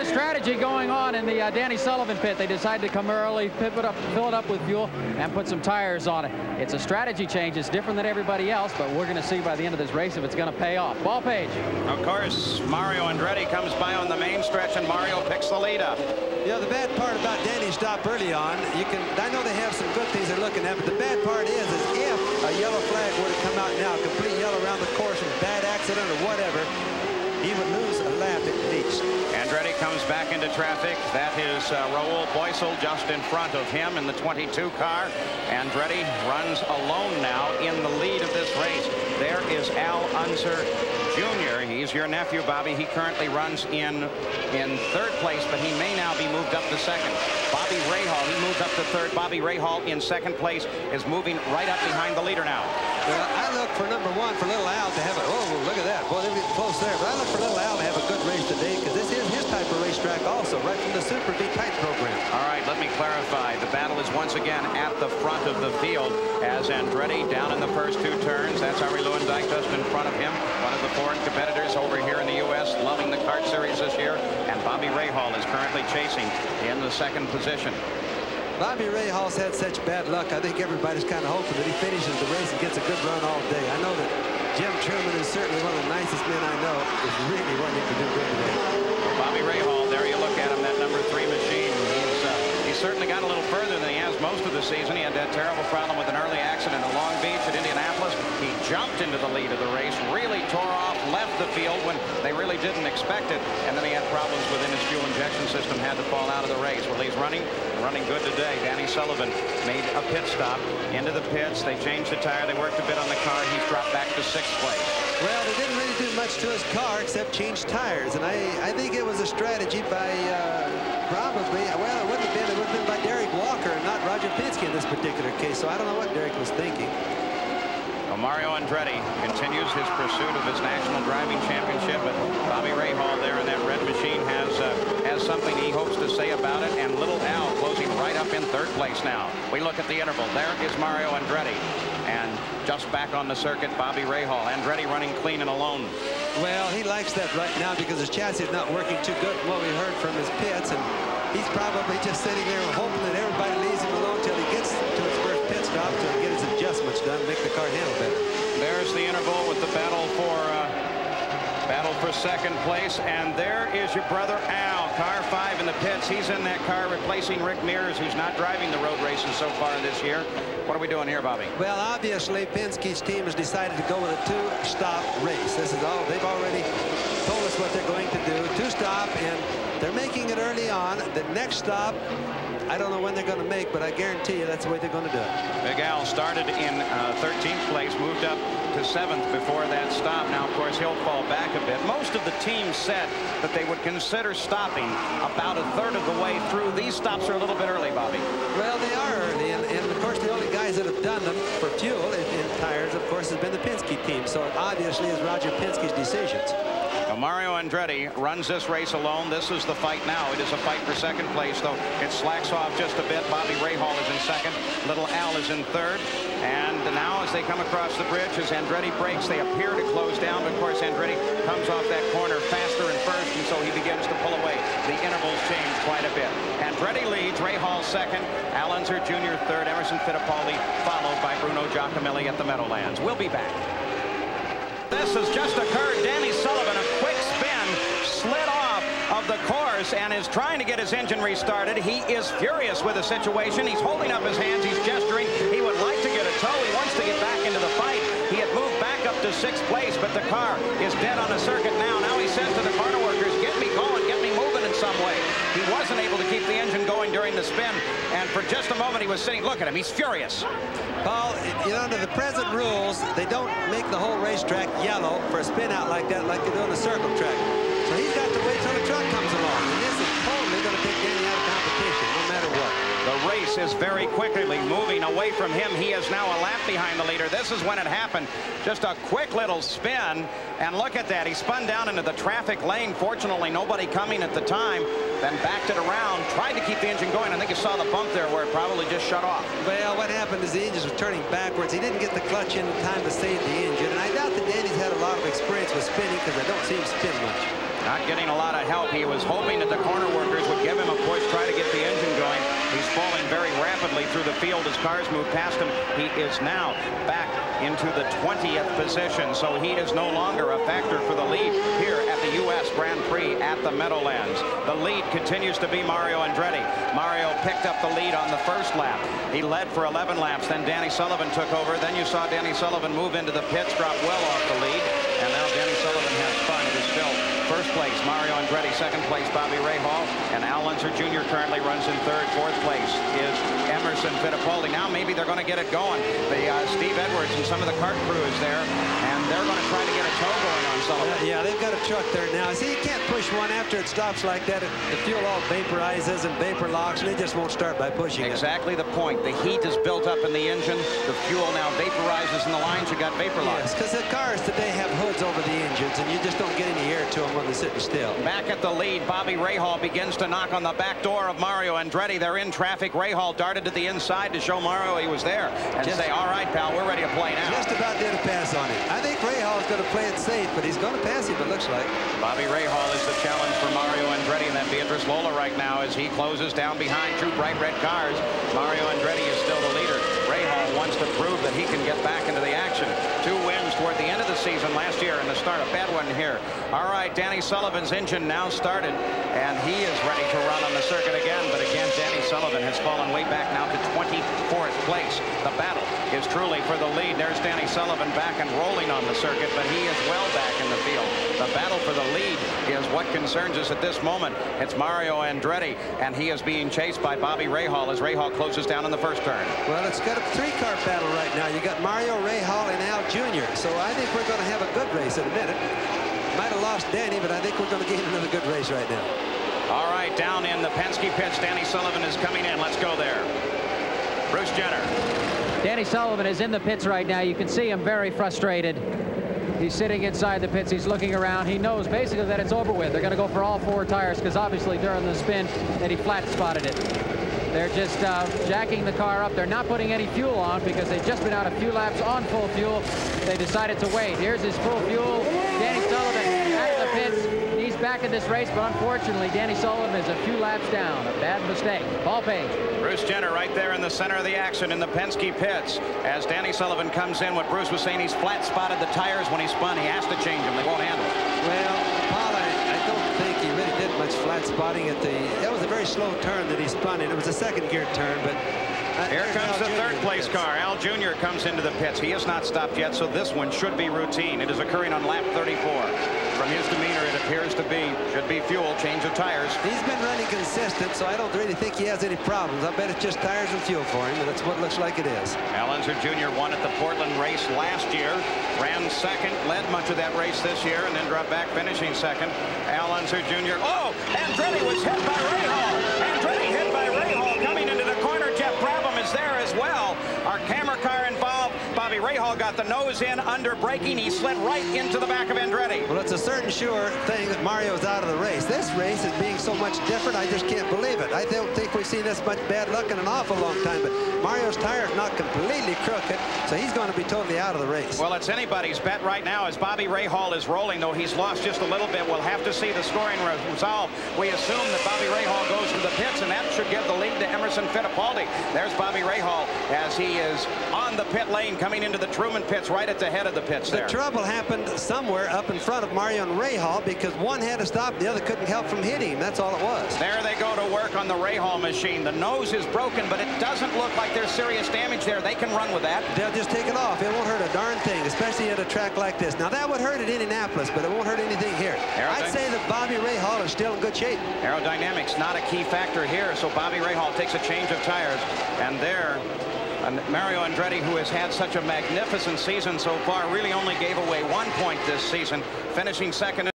of strategy going on in the Danny Sullivan pit. They decided to come early, fill it up with fuel, and put some tires on it. It's a strategy change. It's different than everybody else, but we're going to see by the end of this race if it's going to pay off. Ball page. Of course, Mario Andretti comes by on the main stretch, and Mario picks the lead up. You know, the bad part about Danny's stop early on, I know they have some good things they're looking at, but the bad part is if a yellow flag were to come out now, complete yellow around the course with bad accident or whatever, he would lose a lap at least. Andretti comes back into traffic. That is Raul Boesel just in front of him in the 22 car. Andretti runs alone now in the lead of this race. There is Al Unser Jr. He's your nephew, Bobby. He currently runs in third place, but he may now be moved up to second. Bobby Rahal, he moves up to third. Bobby Rahal in second place is moving right up behind the leader now. Well, I look for number one for little Al to have it. Oh, look at that. Boy, they're getting close there. But I look for little Al to have a good race today because this is his type of racetrack also, right from the Super V Kite program. All right, let me clarify. The battle is once again at the front of the field as Andretti down in the first two turns. That's Ari Lewandijk just in front of him. One of the foreign competitors over here in the U.S. loving the kart series this year. And Bobby Rahal is currently chasing in the second position. Bobby Rahal's had such bad luck. I think everybody's kind of hoping that he finishes the race and gets a good run all day. I know that Jim Truman is certainly one of the nicest men I know, is really wanting to do good today. Bobby Rahal, there you look at him, that number 3 machine. He's certainly got a little further than he has most of the season. He had that terrible problem with an early accident at Long Beach at Indianapolis. He jumped into the lead of the race, really tore off, left the field when they really didn't expect it, and then he had problems within his fuel injection system, had to fall out of the race. Well, he's running good today. Danny Sullivan made a pit stop into the pits. They changed the tire. They worked a bit on the car. He's dropped back to 6th place. Well, they didn't really do much to his car except change tires, and I think it was a strategy by probably, well, it would have been by Derek Walker and not Roger Penske in this particular case, so I don't know what Derek was thinking. Well, Mario Andretti continues his pursuit of his national driving championship, but Bobby Rahal there in that red machine has something he hopes to say about it, and little Al closing right up in 3rd place now. We look at the interval. There is Mario Andretti, and just back on the circuit, Bobby Rahal. Andretti running clean and alone. Well, he likes that right now because his chassis is not working too good from what we heard from his pits, and he's probably just sitting there hoping that everybody leaves him alone until he gets to his first pit stop to get his adjustments done and make the car handle better. There's the interval with the battle for 2nd place, and there is your brother Al, car 5 in the pits. He's in that car replacing Rick Mears, who's not driving the road races so far this year. What are we doing here, Bobby? Well, obviously, Penske's team has decided to go with a 2-stop race. This is all. They've already told us what they're going to do. 2-stop, and they're making it early on. The next stop, I don't know when they're going to make, but I guarantee you that's the way they're going to do it. Big Al started in 13th place, moved up to 7th before that stop. Now, of course, he'll fall back a bit. Most of the teams said that they would consider stopping about 1/3 of the way through. These stops are a little bit early, Bobby. Well, they are early, and of course, the only guys that have done them for fuel in tires, of course, has been the Penske team. So it obviously is Roger Penske's decisions. Mario Andretti runs this race alone. This is the fight now. It is a fight for 2nd place, though it slacks off just a bit. Bobby Rahal is in 2nd. Little Al is in 3rd. And now as they come across the bridge, as Andretti brakes, they appear to close down. But of course, Andretti comes off that corner faster and first, and so he begins to pull away. The intervals change quite a bit. Andretti leads, Rahal 2nd, Al Unser Jr. 3rd, Emerson Fittipaldi, followed by Bruno Giacomelli at the Meadowlands. We'll be back. This has just occurred. Danny Sullivan, a quick spin, slid off of the course and is trying to get his engine restarted. He is furious with the situation. He's holding up his hands. He's gesturing. He would like to get a tow. He wants to get back into the fight. He had moved back up to 6th place, but the car is dead on the circuit now. Now he says to the corner workers, get me going, get me moving in some way. He wasn't able to keep the engine going during the spin, and for just a moment he was sitting. Look at him. He's furious. Paul, you know, under the present rules, they don't make the whole racetrack yellow for a spin out like that, like they do on the circle track. So he's got to wait till the truck comes along. And this is totally going to take Danny out of competition, no matter what. The race is very quickly moving away from him. He is now a lap behind the leader. This is when it happened. Just a quick little spin. And look at that. He spun down into the traffic lane. Fortunately, nobody coming at the time. Then backed it around. Tried to keep the engine going. I think you saw the bump there where it probably just shut off. Well, what happened is the engine was turning backwards. He didn't get the clutch in time to save the engine. And I doubt that Danny's had a lot of experience with spinning because I don't see him spin much. Not getting a lot of help. He was hoping that the corner workers would give him a push, try to get the engine going. He's falling very rapidly through the field as cars move past him. He is now back into the 20th position, so he is no longer a factor for the lead here at the U.S. Grand Prix at the Meadowlands. The lead continues to be Mario Andretti. Mario picked up the lead on the first lap. He led for 11 laps. Then Danny Sullivan took over. Then you saw Danny Sullivan move into the pits, drop well off the lead. And now Danny Sullivan has fun. It is still first place Mario Andretti, second place Bobby Rahal, and Al Unser Jr. currently runs in third. Fourth place is Emerson Fittipaldi. Now maybe they're going to get it going. The Steve Edwards and some of the kart crew is there, and they're going to try to get a tow going on Sullivan. Yeah, they've got a truck there now. See, you can't push one after it stops like that. The fuel all vaporizes and vapor locks, and they just won't start by pushing Exactly the point. The heat is built up in the engine. The fuel now vaporizes in the lines. You got vapor locks. Yes, because the cars today have hoods over the engines, and you just don't get any air to them when they're sitting still. Back at the lead, Bobby Rahal begins to knock on the back door of Mario Andretti. They're in traffic. Rahal darted to the inside to show Mario he was there and say, all right, pal, we're ready to play now. Just about did a pass on him. I think Rahal's going to play it safe, but he's going to pass him, it looks like. Bobby Rahal is the challenge for Mario Andretti and then Beatrice Lola right now as he closes down behind two bright red cars. Mario Andretti is still the leader. Rahal wants to prove that he can get back into the action. 2 wins toward the end of the season last year and the start a bad one here. All right, Danny Sullivan's engine now started, and he is ready to run on the circuit again. But again, Danny Sullivan has fallen way back now to 24th place. The battle is truly for the lead. There's Danny Sullivan back and rolling on the circuit, but he is well back in the field. The battle for the lead is what concerns us at this moment. It's Mario Andretti, and he is being chased by Bobby Rahal as Rahal closes down in the first turn. Well, it's got a 3-car battle right now. You got Mario, Rahal, and Al Jr. So I think we're going to have a good race in a minute. Might have lost Danny, but I think we're going to get another good race right now. All right, down in the Penske pits, Danny Sullivan is coming in. Let's go there. Bruce Jenner. Danny Sullivan is in the pits right now. You can see him very frustrated. He's sitting inside the pits. He's looking around. He knows basically that it's over with. They're going to go for all 4 tires because obviously during the spin that he flat spotted it. They're just jacking the car up. They're not putting any fuel on because they've just been out a few laps on full fuel. They decided to wait. Here's his full fuel. Danny Sullivan out of the pits. He's back in this race, but unfortunately, Danny Sullivan is a few laps down. A bad mistake. Paul Page. Bruce Jenner right there in the center of the action in the Penske pits. As Danny Sullivan comes in, what Bruce was saying, he's flat spotted the tires when he spun. He has to change them. They won't handle it. Well, Paul, I don't think he really did much flat spotting at the... That was a very slow turn that he spun in. It was a second gear turn, but... Here comes the third place car. Al Jr. comes into the pits. He has not stopped yet, so this one should be routine. It is occurring on lap 34. From his demeanor, it appears to be, should be fuel, change of tires. He's been running consistent, so I don't really think he has any problems. I bet it's just tires and fuel for him, and that's what it looks like it is. Al Unser Jr. won at the Portland race last year, ran second, led much of that race this year, and then dropped back, finishing second. Al Unser Jr. Oh, Andretti was hit by Rahal. Andretti hit by Rahal coming into the corner. Jeff Brabham is there as well. Our camera car involved. Bobby Rahal got the nose in under braking. He slid right into the back of Andretti. Well, it's a certain sure thing that Mario's out of the race. This race is being so much different, I just can't believe it. I don't think we've seen this much bad luck in an awful long time, but Mario's tire is not completely crooked, so he's going to be totally out of the race. Well, it's anybody's bet right now as Bobby Rahal is rolling, though he's lost just a little bit. We'll have to see the scoring resolve. We assume that Bobby Rahal goes to the pits, and that should give the lead to Emerson Fittipaldi. There's Bobby Rahal as he is on the pit lane coming into the Truman pits right at the head of the pits there. The trouble happened somewhere up in front of Mario and Rahal because one had to stop, the other couldn't help from hitting him. That's all it was. There they go to work on the Rahal machine. The nose is broken, but it doesn't look like there's serious damage there. They can run with that. They'll just take it off. It won't hurt a darn thing, especially at a track like this. Now, that would hurt at Indianapolis, but it won't hurt anything here. I'd say that Bobby Rahal is still in good shape. Aerodynamics not a key factor here, so Bobby Rahal takes a change of tires. And there, Mario Andretti, who has had such a magnificent season so far, really only gave away 1 point this season, finishing second.